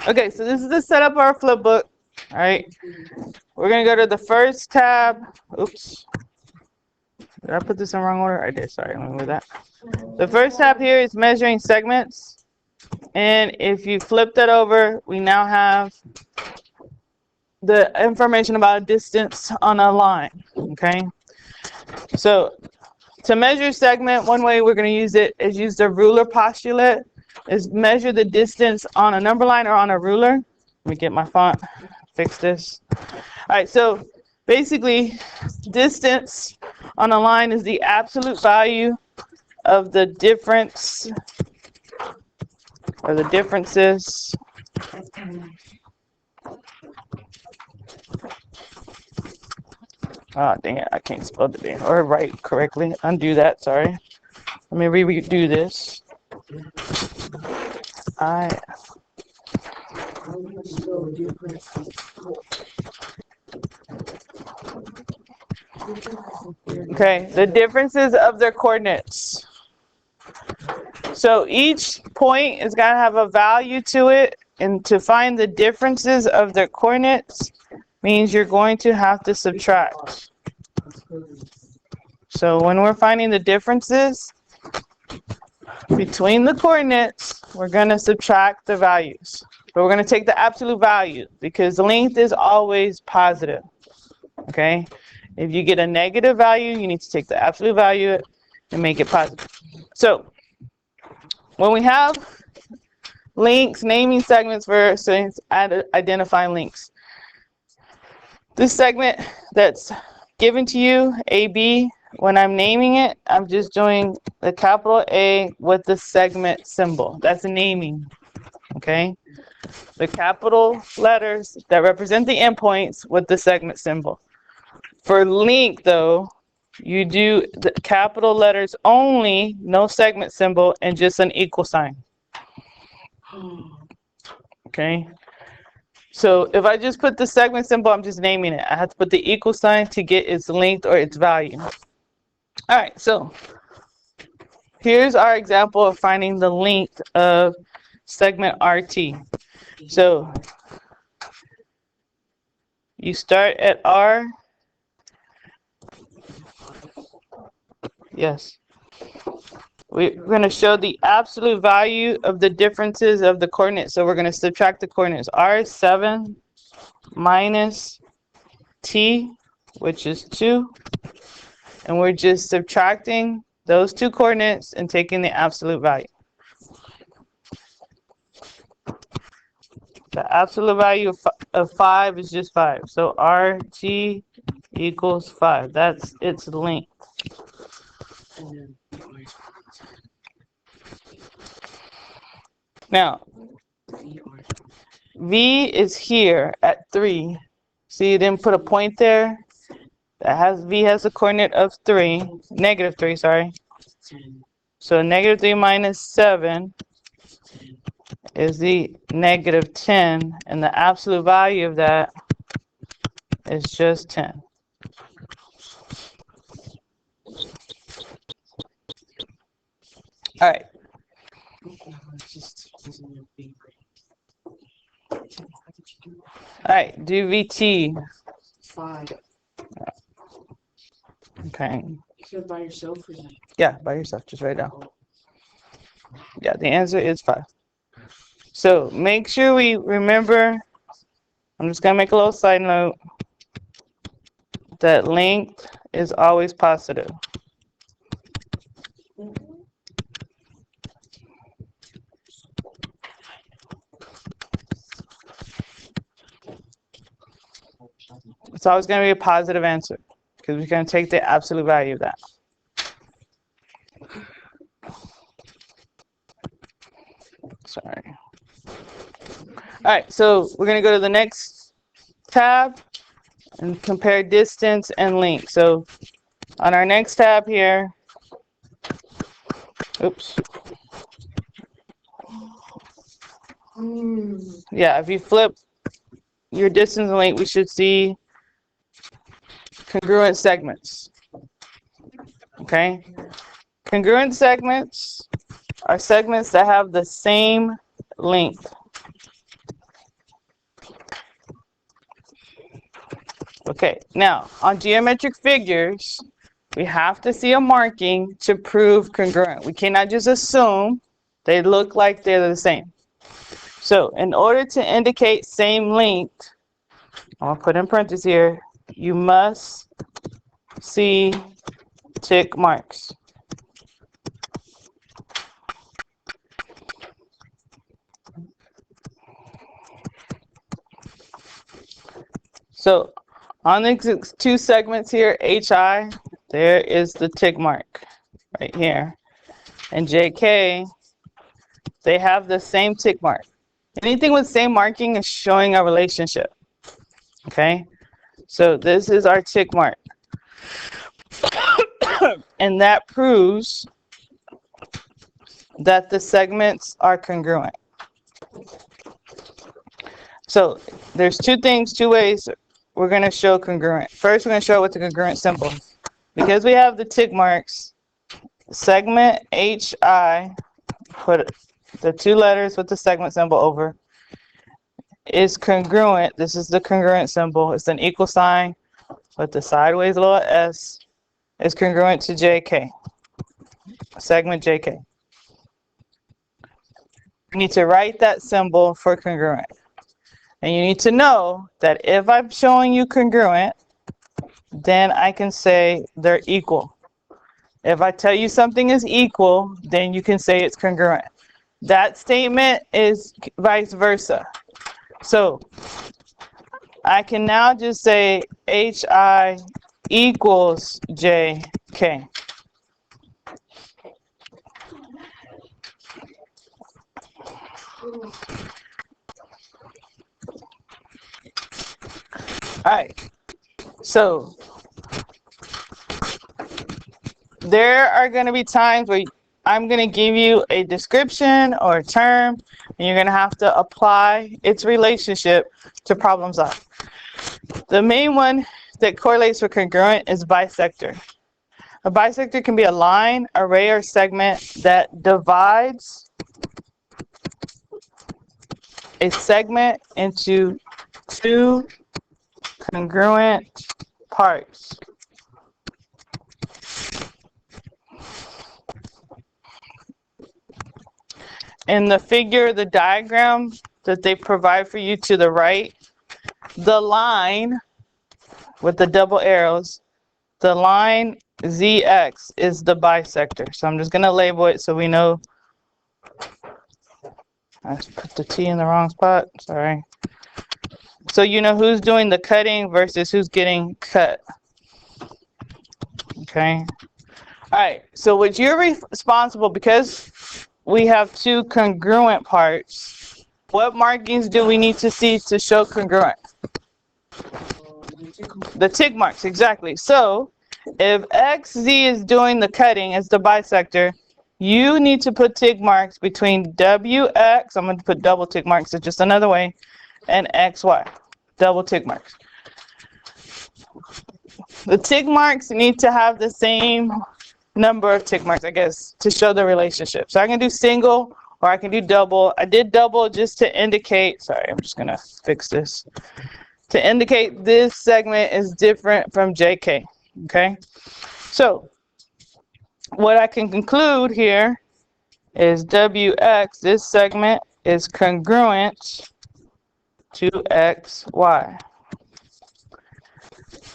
Okay, so this is the setup of our flipbook. All right, we're gonna go to the first tab. Oops, did I put this in the wrong order? I did. Sorry, let me move that. The first tab here is measuring segments, and if you flip that over, we now have the information about distance on a line. Okay, so to measure segment, one way we're going to use it is use the ruler postulate. Is measure the distance on a number line or on a ruler. Let me get my font, fix this. All right, so basically, distance on a line is the absolute value of the difference or the differences dang it, I can't spell the name or write correctly. Undo that, sorry. Let me redo this. Okay, the differences of their coordinates. So each point is got to have a value to it, and to find the differences of their coordinates means you're going to have to subtract. So when we're finding the differences between the coordinates, we're going to subtract the values. But we're going to take the absolute value because length is always positive. Okay? If you get a negative value, you need to take the absolute value and make it positive. So when we have links, naming segments versus identifying links. This segment that's given to you, AB, when I'm naming it, I'm just doing the capital A with the segment symbol. That's naming, okay? The capital letters that represent the endpoints with the segment symbol. For link, though, you do the capital letters only, no segment symbol, and just an equal sign. Okay? So if I just put the segment symbol, I'm just naming it. I have to put the equal sign to get its length or its value. All right, so here's our example of finding the length of segment RT. So you start at R. Yes. We're going to show the absolute value of the differences of the coordinates. So we're going to subtract the coordinates. R is 7 minus T, which is 2. And we're just subtracting those two coordinates and taking the absolute value. The absolute value of 5 is just 5. So RT equals 5. That's its length. Now, V is here at 3. See, you didn't put a point there? V has a coordinate of 3, negative 3, sorry. So negative 3 minus 7 is the negative 10, and the absolute value of that is just 10. All right. All right, do VT. 5. Okay. You said by yourself or not? Yeah, by yourself, just write it down. Yeah, the answer is 5. So make sure we remember, I'm just going to make a little side note, that length is always positive. It's always going to be a positive answer because we're going to take the absolute value of that. Sorry. All right, so we're going to go to the next tab and compare distance and length. So on our next tab here, oops. Yeah, if you flip your distance and length, we should see congruent segments. Okay? Congruent segments are segments that have the same length. Okay, now on geometric figures, we have to see a marking to prove congruent. We cannot just assume they look like they're the same. So in order to indicate same length, I'm gonna put in parentheses here, you must see tick marks. So on the two segments here, HI, there is the tick mark right here. And JK, they have the same tick mark. Anything with same marking is showing a relationship. Okay, so this is our tick mark. And that proves that the segments are congruent. So there's two ways we're going to show congruent. First, we're going to show it with the congruent symbol. Because we have the tick marks, segment HI, put the two letters with the segment symbol over, is congruent. This is the congruent symbol. It's an equal sign with the sideways little s. Is congruent to JK, segment JK. You need to write that symbol for congruent. And you need to know that if I'm showing you congruent, then I can say they're equal. If I tell you something is equal, then you can say it's congruent. That statement is vice versa. So I can now just say HI equals JK. All right, so there are going to be times where I'm going to give you a description or a term, and you're going to have to apply its relationship to problem solve. The main one that correlates with congruent is bisector. A bisector can be a line, array, or segment that divides a segment into two congruent parts. In the figure, the diagram that they provide for you to the right, the line with the double arrows, the line ZX is the bisector. So I'm just going to label it so we know. I put the T in the wrong spot. Sorry. So you know who's doing the cutting versus who's getting cut. Okay. All right. So what you're responsible, because we have two congruent parts, what markings do we need to see to show congruent? The tick marks, exactly. So if XZ is doing the cutting as the bisector, you need to put tick marks between WX, I'm going to put double tick marks, it's just another way, and XY, double tick marks. The tick marks need to have the same number of tick marks, I guess, to show the relationship. So I can do single or I can do double. I did double just to indicate, sorry, I'm just going to fix this, to indicate this segment is different from JK, okay? So what I can conclude here is WX, this segment is congruent to XY.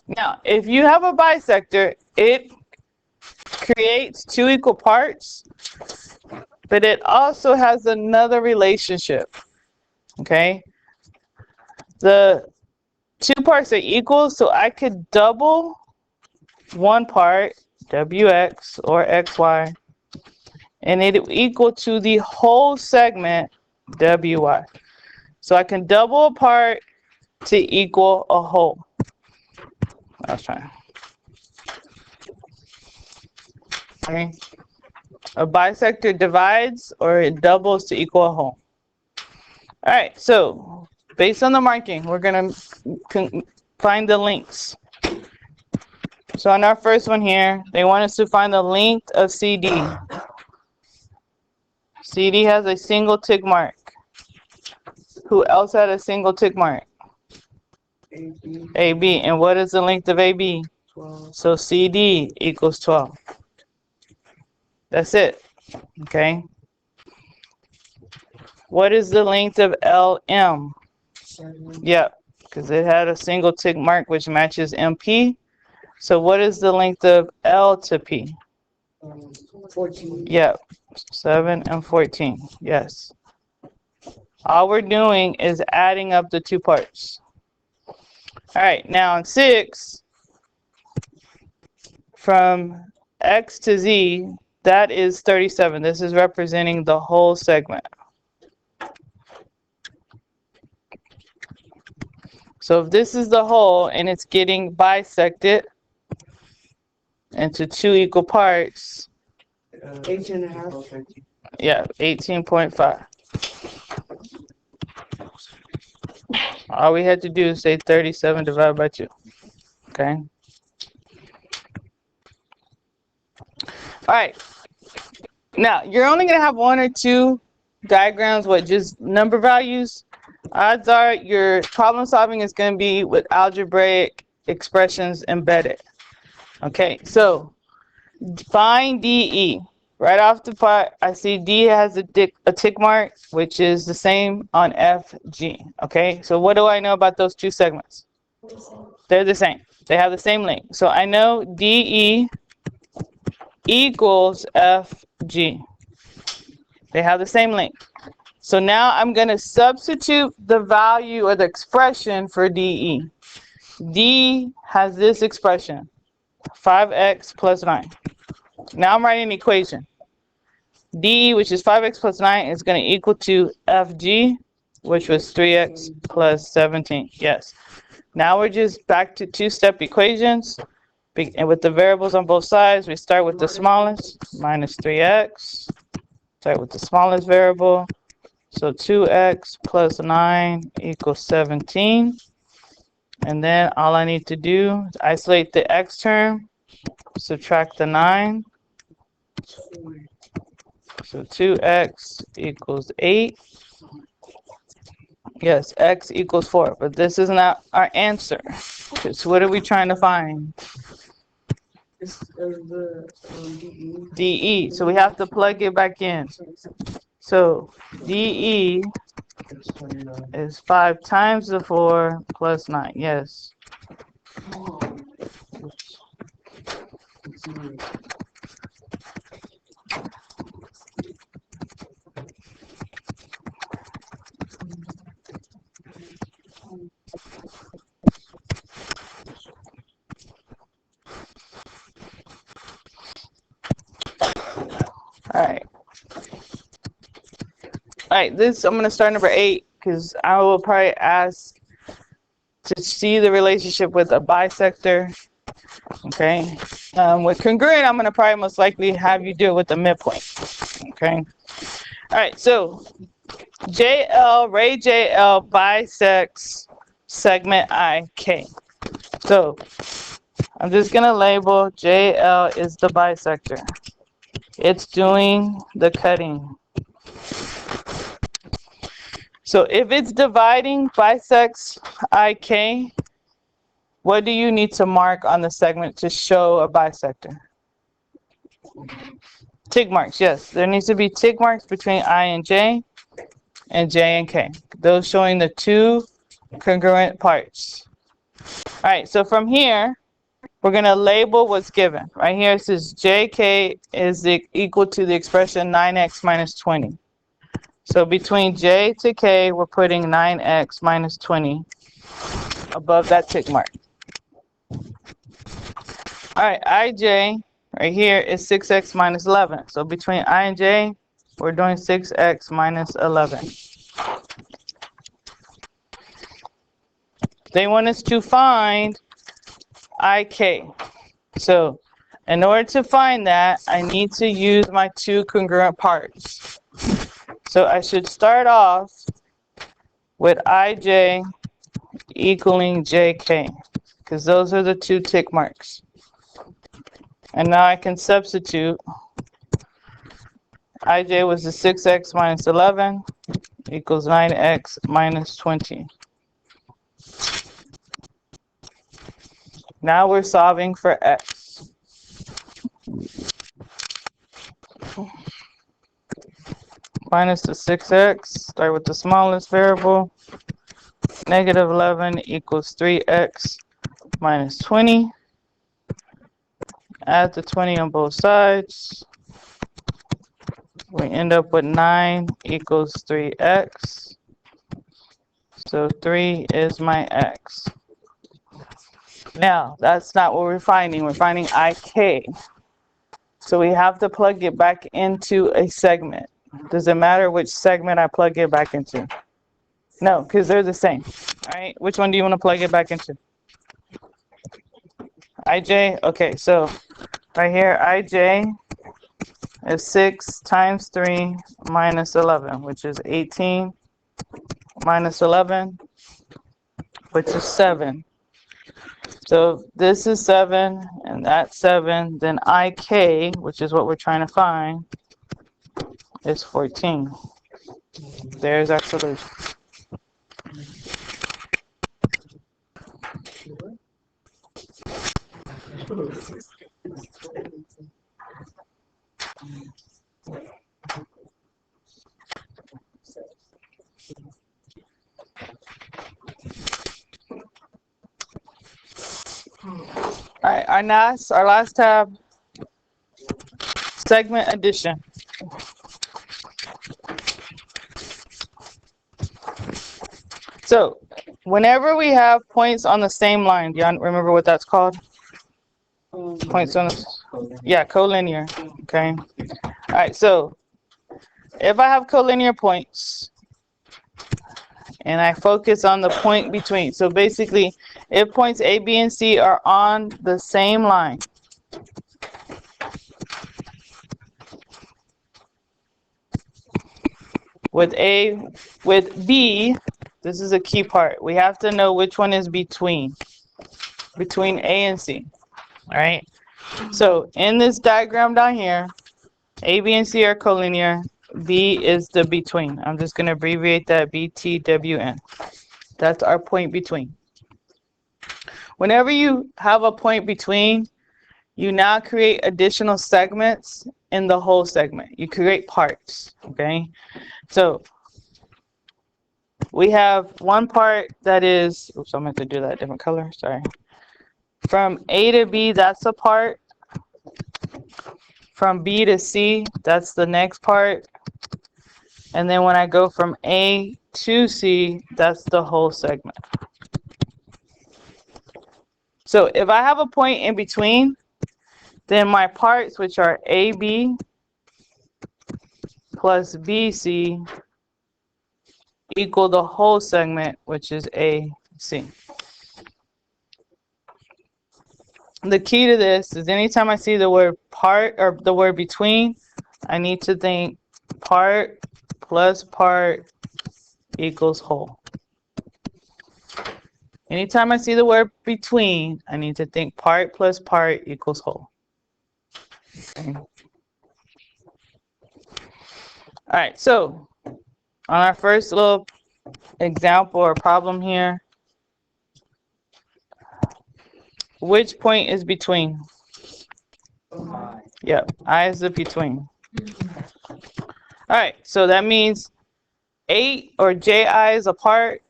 Now, if you have a bisector, it creates two equal parts, but it also has another relationship, okay? The two parts are equal, so I could double one part, WX or XY, and it equal to the whole segment, WY. So I can double a part to equal a whole. I was trying. Okay. A bisector divides or it doubles to equal a whole. All right, so based on the marking, we're going to find the lengths. So on our first one here, they want us to find the length of CD. CD has a single tick mark. Who else had a single tick mark? AB. AB. And what is the length of AB? 12. So CD equals 12. That's it. Okay. What is the length of LM? 7. Yep, because it had a single tick mark which matches MP. So what is the length of L to P? 14. Yep, 7 and 14. Yes. All we're doing is adding up the two parts. All right, now in 6, from X to Z, that is 37. This is representing the whole segment. So if this is the whole and it's getting bisected into two equal parts, 18.5. yeah, 18.5. All we had to do is say 37 divided by 2. Okay. All right. Now, you're only going to have one or two diagrams with just number values. Odds are your problem solving is going to be with algebraic expressions embedded. Okay, so find DE. Right off the part, I see D has a tick mark, which is the same on FG. Okay, so what do I know about those two segments? They're the same. They have the same length. So I know DE equals FG. They have the same length. So now I'm going to substitute the value or the expression for DE. D has this expression, 5x plus 9. Now I'm writing an equation. D, which is 5x plus 9, is going to equal to FG, which was 3x plus 17. Yes. Now we're just back to two-step equations. And with the variables on both sides, we start with the smallest, minus 3x. Start with the smallest variable. So 2x plus 9 equals 17. And then all I need to do is isolate the x term, subtract the 9. So 2x equals 8. Yes, x equals 4, but this is not our answer. So what are we trying to find? DE. So we have to plug it back in. So DE is 5 times the 4 plus 9. Yes. All right, this I'm going to start number 8 because I will probably ask to see the relationship with a bisector. Okay. With congruent, I'm going to probably most likely have you do it with the midpoint. Okay. All right, so JL, ray JL bisects segment IK. So I'm just going to label JL is the bisector. It's doing the cutting. So if it's dividing bisects IK, what do you need to mark on the segment to show a bisector? Tick marks, yes. There needs to be tick marks between I and J and K. Those showing the two congruent parts. All right, so from here, we're going to label what's given. Right here it says JK is equal to the expression 9x minus 20. So between J to K, we're putting 9x minus 20 above that tick mark. All right, IJ right here is 6x minus 11. So between I and J, we're doing 6x minus 11. They want us to find IK. So in order to find that, I need to use my two congruent parts. So I should start off with IJ equaling JK, because those are the two tick marks. And now I can substitute. IJ was the 6x minus 11 equals 9x minus 20. Now we're solving for x. Minus the 6x, start with the smallest variable. Negative 11 equals 3x minus 20. Add the 20 on both sides. We end up with 9 equals 3x. So 3 is my x. Now, that's not what we're finding. We're finding IK. So we have to plug it back into a segment. Does it matter which segment I plug it back into? No, because they're the same. All right, which one do you want to plug it back into? IJ? Okay, so right here, IJ is 6 times 3 minus 11, which is 18 minus 11, which is 7. So this is 7, and that's 7. Then IK, which is what we're trying to find, is 14. There's our solution. All right, our last tab, segment addition. So whenever we have points on the same line, do y'all remember what that's called? Points on the, yeah, collinear. Okay. All right, so if I have collinear points and I focus on the point between, so basically if points A, B, and C are on the same line, with B, this is a key part. We have to know which one is between A and C. All right. So in this diagram down here, A, B, and C are collinear. B is the between. I'm just going to abbreviate that BTWN. That's our point between. Whenever you have a point between, you now create additional segments in the whole segment. You create parts. Okay. So we have one part that is, oops, I meant to do that different color. Sorry. From A to B, that's a part. From B to C, that's the next part. And then when I go from A to C, that's the whole segment. So if I have a point in between, then my parts, which are AB plus BC, equal the whole segment, which is AC. The key to this is anytime I see the word part or the word between, I need to think part plus part equals whole. Anytime I see the word between, I need to think part plus part equals whole. Okay. All right, so on our first little example or problem here, which point is between? Yep, I is the between. All right, so that means 8 or JI is a part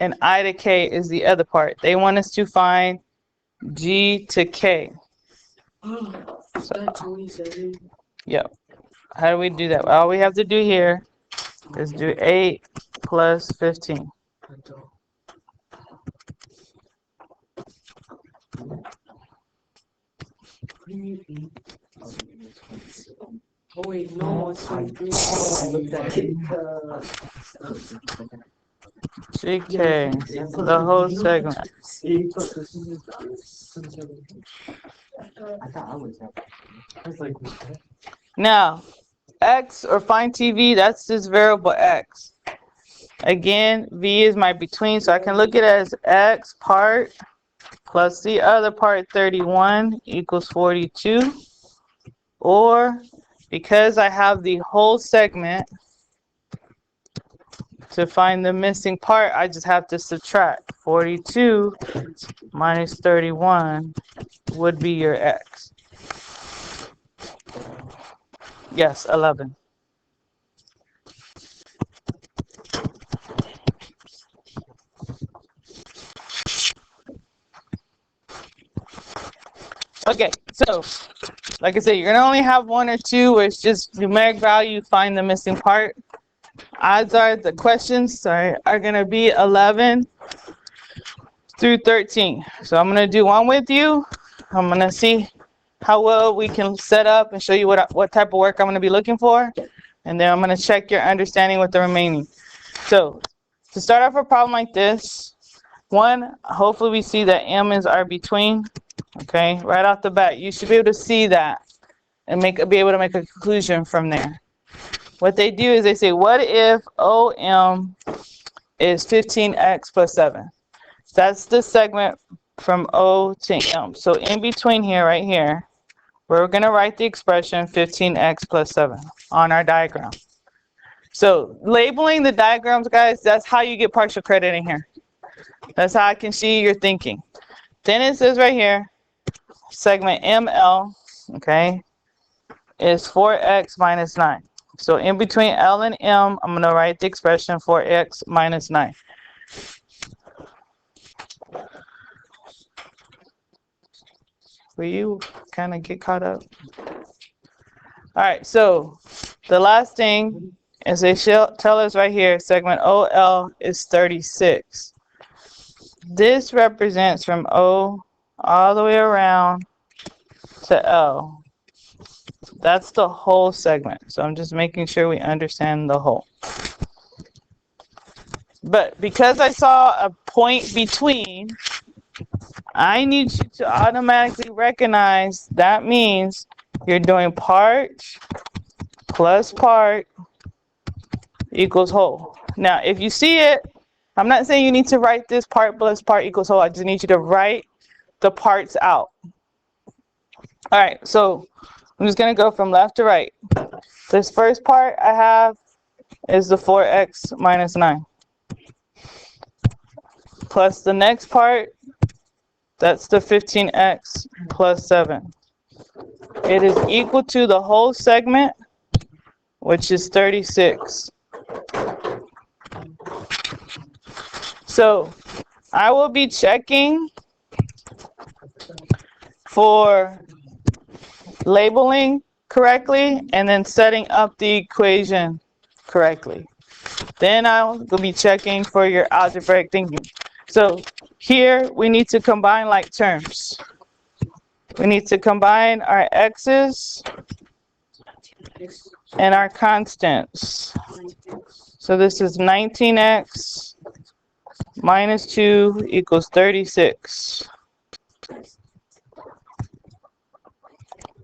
and I to K is the other part. They want us to find G to K. Yep. How do we do that? All we have to do here is do 8 plus 15. Oh wait, no, it's like GK, the whole segment. Now, X or find TV, that's this variable X. Again, V is my between, so I can look at it as X part plus the other part, 31, equals 42. Or because I have the whole segment, to find the missing part, I just have to subtract. 42 minus 31 would be your x. Yes, 11. Okay, so like I said, you're gonna only have one or two where it's just numeric value, find the missing part. Odds are the questions, are gonna be 11 through 13. So I'm gonna do one with you. I'm gonna see how well we can set up and show you what type of work I'm gonna be looking for. And then I'm gonna check your understanding with the remaining. So to start off a problem like this, one, hopefully we see that M is our between. Okay, right off the bat, you should be able to see that and be able to make a conclusion from there. What they do is they say, what if OM is 15x plus 7? That's the segment from O to M. So in between here, right here, we're going to write the expression 15x plus 7 on our diagram. So labeling the diagrams, guys, that's how you get partial credit in here. That's how I can see your thinking. Then it says right here, segment ML, okay, is 4x minus 9. So in between L and M, I'm going to write the expression 4x minus 9. Will you kind of get caught up? All right, so the last thing is they tell us right here, segment OL is 36. This represents from O all the way around to L. That's the whole segment. So I'm just making sure we understand the whole. But because I saw a point between, I need you to automatically recognize that means you're doing part plus part equals whole. Now, if you see it, I'm not saying you need to write this part plus part equals whole. I just need you to write the parts out. All right, so I'm just going to go from left to right. This first part I have is the 4x minus 9. Plus the next part, that's the 15x plus 7. It is equal to the whole segment, which is 36. So I will be checking for labeling correctly and then setting up the equation correctly. Then I will be checking for your algebraic thinking. So here we need to combine like terms. We need to combine our x's and our constants. So this is 19x minus 2 equals 36.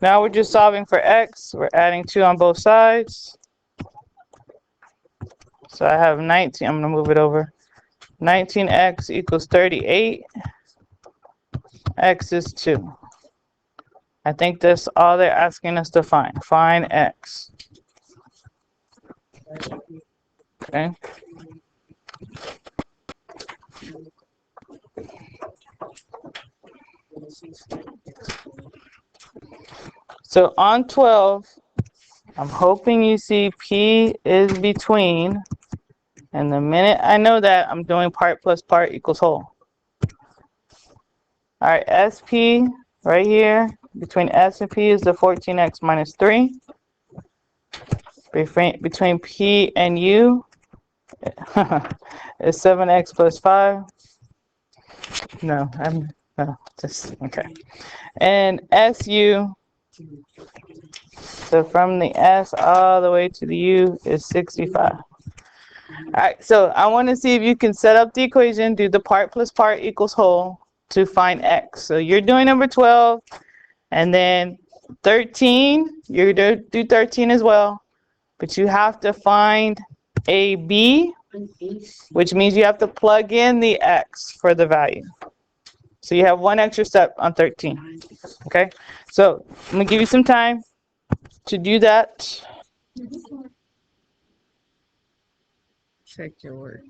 Now we're just solving for x. We're adding 2 on both sides. So I have 19. I'm going to move it over. 19x equals 38. X is 2. I think that's all they're asking us to find. Find x. Okay. So on 12, I'm hoping you see P is between. And the minute I know that, I'm doing part plus part equals whole. All right, SP right here, between S and P is the 14x minus 3. Between P and U is 7x plus 5. No, okay. And SU, so from the S all the way to the U is 65. All right, so I want to see if you can set up the equation, do the part plus part equals whole to find x. So you're doing number 12, and then 13, you're going to do 13 as well, but you have to find AB, which means you have to plug in the x for the value. So you have one extra step on 13, okay? So I'm going to give you some time to do that. Check your work.